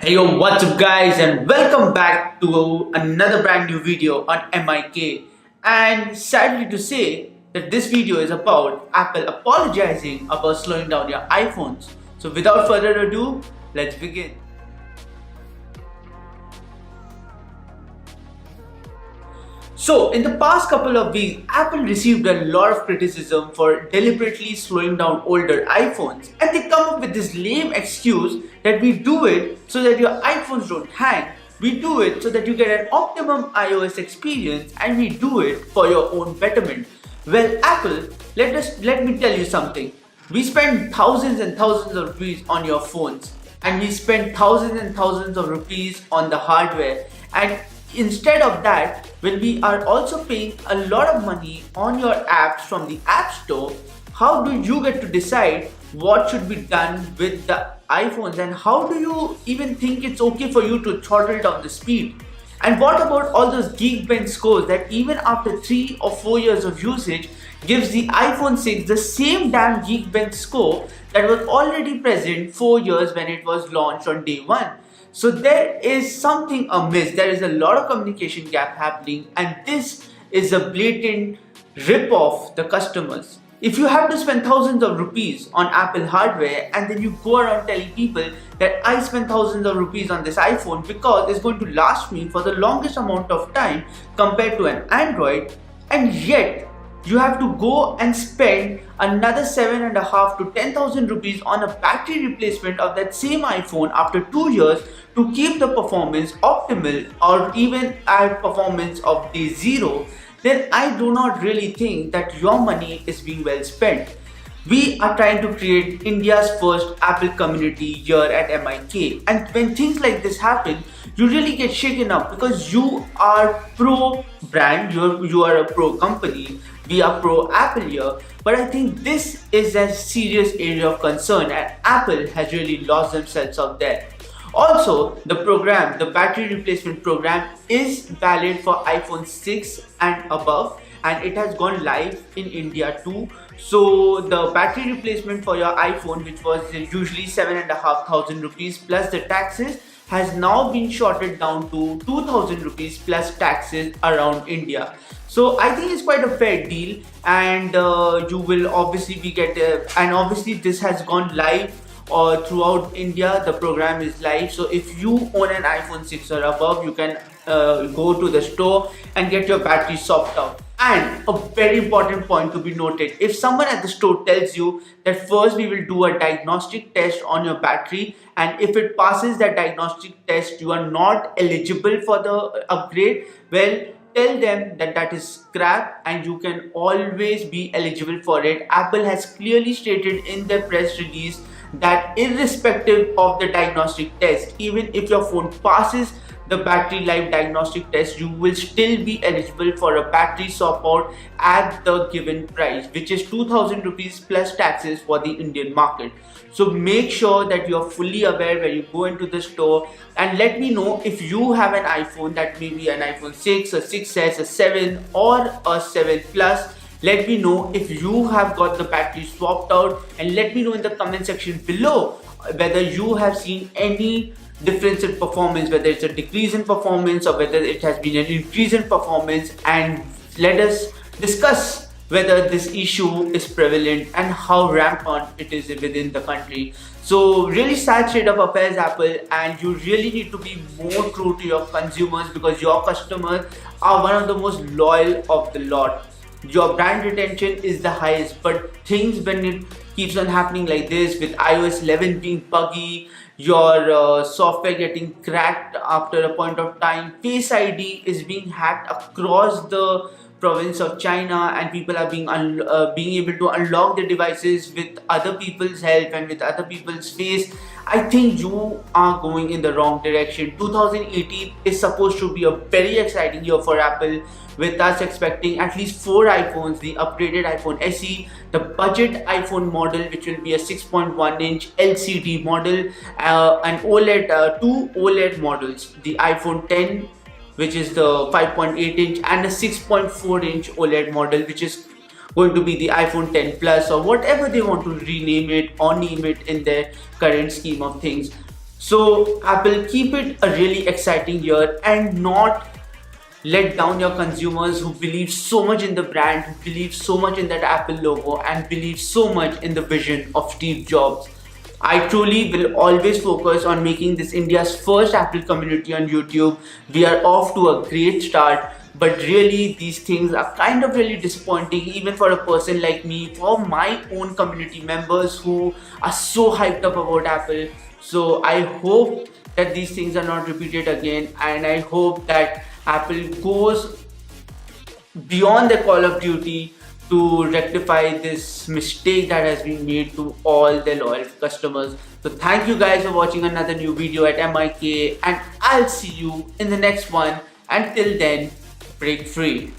Hey yo, what's up guys and welcome back to another brand new video on MIK. And sadly to say that this video is about Apple apologizing about slowing down your iPhones. So without further ado, let's begin. So, in the past couple of weeks, Apple received a lot of criticism for deliberately slowing down older iPhones, and they come up with this lame excuse that we do it so that your iPhones don't hang. We do it so that you get an optimum iOS experience, and we do it for your own betterment. Well, Apple, let me tell you something. We spend thousands and thousands of rupees on your phones, and we spend thousands and thousands of rupees on the hardware, and instead of that, when we are also paying a lot of money on your apps from the App Store, how do you get to decide what should be done with the iPhones, and how do you even think it's okay for you to throttle down the speed? And what about all those Geekbench scores that even after 3 or 4 years of usage gives the iPhone 6 the same damn Geekbench score that was already present 4 years when it was launched on day 1? So there is something amiss. There is a lot of communication gap happening, and this is a blatant rip off the customers. If you have to spend thousands of rupees on Apple hardware and then you go around telling people that I spent thousands of rupees on this iPhone because it's going to last me for the longest amount of time compared to an Android, and yet you have to go and spend another 7.5 to 10,000 rupees on a battery replacement of that same iPhone after 2 years to keep the performance optimal or even at performance of day 0, then I do not really think that your money is being well spent. We are trying to create India's first Apple community here at MIK, and when things like this happen, you really get shaken up because you are pro brand, you are a pro company, we are pro Apple here, but I think this is a serious area of concern and Apple has really lost themselves out there. Also, the battery replacement program is valid for iPhone 6 and above, and it has gone live in India too. So the battery replacement for your iPhone, which was usually 7,500 rupees plus the taxes, has now been shorted down to 2,000 rupees plus taxes around India. So I think it's quite a fair deal, and you will obviously and obviously this has gone live throughout India. The program is live, so if you own an iPhone 6 or above, you can go to the store and get your battery swapped out. And a very important point to be noted, if someone at the store tells you that first we will do a diagnostic test on your battery, and if it passes that diagnostic test you are not eligible for the upgrade, well, tell them that that is crap and you can always be eligible for it. Apple has clearly stated in their press release that irrespective of the diagnostic test, even if your phone passes the battery life diagnostic test, you will still be eligible for a battery swap out at the given price, which is 2,000 rupees plus taxes for the Indian market. So make sure that you're fully aware when you go into the store, and let me know if you have an iPhone, that may be an iPhone 6, a 6s, a 7 or a 7 plus. Let me know if you have got the battery swapped out, and let me know in the comment section below whether you have seen any difference in performance, whether it's a decrease in performance or whether it has been an increase in performance, and let us discuss whether this issue is prevalent and how rampant it is within the country. So really sad state of affairs, Apple, and you really need to be more true to your consumers because your customers are one of the most loyal of the lot. Your brand retention is the highest, but things when it keeps on happening like this, with iOS 11 being buggy, your software getting cracked after a point of time, Face ID is being hacked across the province of China, and people are being able to unlock their devices with other people's help and with other people's face. I think you are going in the wrong direction. 2018 is supposed to be a very exciting year for Apple, with us expecting at least 4 iPhones, the upgraded iPhone SE, the budget iPhone model which will be a 6.1 inch LCD model, and two OLED models, the iPhone 10 which is the 5.8 inch and a 6.4 inch OLED model which is going to be the iPhone 10 Plus or whatever they want to rename it or name it in their current scheme of things. So Apple, keep it a really exciting year and not let down your consumers who believe so much in the brand, who believe so much in that Apple logo, and believe so much in the vision of Steve Jobs. I truly will always focus on making this India's first Apple community on YouTube. We are off to a great start, but really these things are kind of really disappointing, even for a person like me, for my own community members who are so hyped up about Apple. So I hope that these things are not repeated again, and I hope that Apple goes beyond the Call of Duty to rectify this mistake that has been made to all the loyal customers. So thank you guys for watching another new video at MIK, and I'll see you in the next one. Until then, break free.